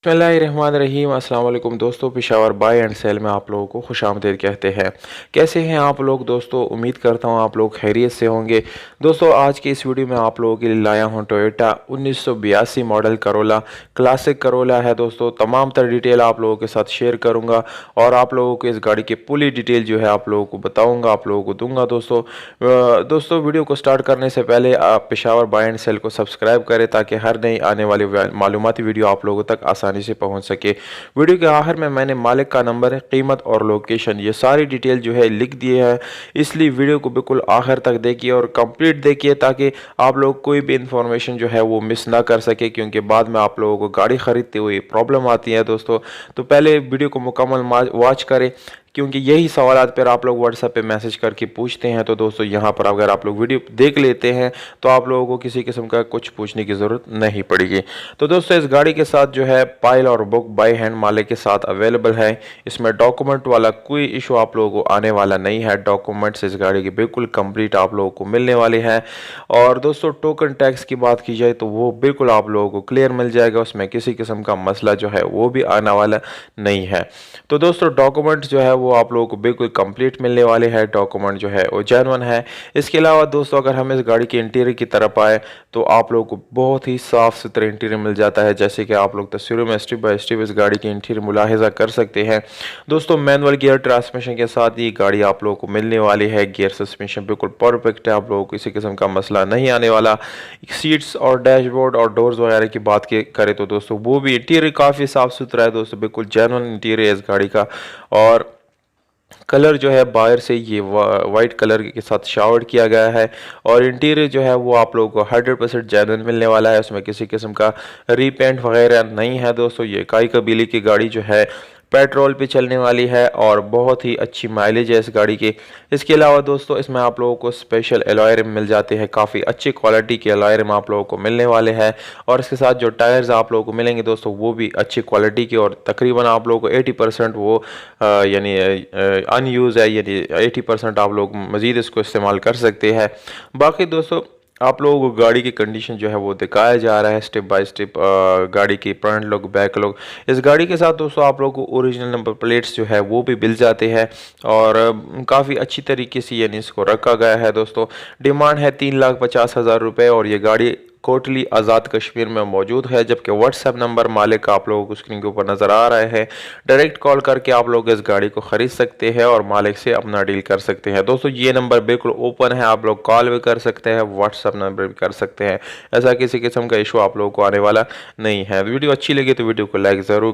बिस्मिल्लाहिर्रहमानिर्रहीम। अस्सलाम वालेकुम दोस्तों, पेशावर बाय एंड सेल में आप लोगों को खुशामदीद कहते हैं। कैसे हैं आप लोग दोस्तों? उम्मीद करता हूं आप लोग खैरियत से होंगे। दोस्तों आज की इस वीडियो में आप लोगों के लिए लाया हूं Toyota 1982 model Corolla, classic Corolla है दोस्तों। तमाम तर डिटेल आप लोगों के साथ शेयर करूंगा और आप लोगों को इस गाड़ी की पूरी डिटेल जो है आप लोगों को बताऊँगा, आप लोगों को दूँगा दोस्तों। दोस्तों वीडियो को स्टार्ट करने से पहले आप पेशावर बाय एंड सेल को सब्सक्राइब करें ताकि हर नई आने वाली मालूमाती वीडियो आप लोगों तक आसानी से पहुंच सके। वीडियो के आखिर में मैंने मालिक का नंबर, कीमत और लोकेशन ये सारी डिटेल जो है लिख दिए हैं, इसलिए वीडियो को बिल्कुल आखिर तक देखिए और कंप्लीट देखिए ताकि आप लोग कोई भी इंफॉर्मेशन जो है वो मिस ना कर सके, क्योंकि बाद में आप लोगों को गाड़ी खरीदते हुए प्रॉब्लम आती है दोस्तों। तो पहले वीडियो को मुकम्मल वॉच करें, क्योंकि यही सवालात पर आप लोग व्हाट्सएप पे मैसेज करके पूछते हैं। तो दोस्तों यहाँ पर अगर आप लोग वीडियो देख लेते हैं तो आप लोगों को किसी किस्म का कुछ पूछने की ज़रूरत नहीं पड़ेगी। तो दोस्तों इस गाड़ी के साथ जो है पाइल और बुक बाय हैंड मालिक के साथ अवेलेबल है। इसमें डॉक्यूमेंट वाला कोई इशू आप लोगों को आने वाला नहीं है। डॉक्यूमेंट्स इस गाड़ी की बिल्कुल कंप्लीट आप लोगों को मिलने वाले हैं। और दोस्तों टोकन टैक्स की बात की जाए तो वो बिल्कुल आप लोगों को क्लियर मिल जाएगा, उसमें किसी किस्म का मसला जो है वो भी आने वाला नहीं है। तो दोस्तों डॉक्यूमेंट जो है वो आप लोगों को बिल्कुल कंप्लीट मिलने वाले हैं। डॉक्यूमेंट जो है वो जेन्युइन है। इसके अलावा दोस्तों अगर हम इस गाड़ी के इंटीरियर की तरफ आए तो आप लोगों को बहुत ही साफ सुथरा इंटीरियर मिल जाता है, जैसे कि आप लोग तस्वीरों में स्टेप बाय स्टेप इस गाड़ी के इंटीरियर मुलाहिजा कर सकते हैं। दोस्तों मैनुअल गियर ट्रांसमिशन के साथ ये गाड़ी आप लोगों को मिलने वाली है। गियर सस्पेंशन बिल्कुल परफेक्ट है, आप लोगों को किसी किस्म का मसला नहीं आने वाला। सीट्स और डैशबोर्ड और डोर्स वगैरह की बात करें तो दोस्तों वो भी इंटीरियर काफ़ी साफ सुथरा है दोस्तों, बिल्कुल जेन्युइन इंटीरियर है इस गाड़ी का। और कलर जो है बाहर से ये वाइट कलर के साथ शावर्ड किया गया है और इंटीरियर जो है वो आप लोगों को 100% जेन्युइन मिलने वाला है। उसमें किसी किस्म का रीपेंट वगैरह नहीं है दोस्तों। ये काई कबीले की गाड़ी जो है पेट्रोल पे चलने वाली है और बहुत ही अच्छी माइलेज है इस गाड़ी की। इसके अलावा दोस्तों इसमें आप लोगों को स्पेशल एलॉय रिम मिल जाते हैं, काफ़ी अच्छी क्वालिटी के एलॉय रिम आप लोगों को मिलने वाले हैं। और इसके साथ जो टायर्स आप लोगों को मिलेंगे दोस्तों वो भी अच्छी क्वालिटी के और तकरीबन आप लोगों को 80% वो यानी अनयूज़ है, यानी 80% आप लोग मज़ीद इसको इस्तेमाल कर सकते हैं। बाकी दोस्तों आप लोगों को गाड़ी की कंडीशन जो है वो दिखाया जा रहा है स्टेप बाय स्टेप। गाड़ी की फ्रंट लुक, बैक लुक। इस गाड़ी के साथ दोस्तों आप लोगों को ओरिजिनल नंबर प्लेट्स जो है वो भी मिल जाते हैं और काफ़ी अच्छी तरीके से यानी इसको रखा गया है दोस्तों। डिमांड है 3,50,000 रुपये और ये गाड़ी कोटली आज़ाद कश्मीर में मौजूद है, जबकि व्हाट्सएप नंबर मालिक का आप लोगों को स्क्रीन के ऊपर नज़र आ रहा है। डायरेक्ट कॉल करके आप लोग इस गाड़ी को ख़रीद सकते हैं और मालिक से अपना डील कर सकते हैं दोस्तों। ये नंबर बिल्कुल ओपन है, आप लोग कॉल भी कर सकते हैं, व्हाट्सएप नंबर भी कर सकते हैं। ऐसा किसी किस्म का इशू आप लोगों को आने वाला नहीं है। वीडियो अच्छी लगी तो वीडियो को लाइक ज़रूर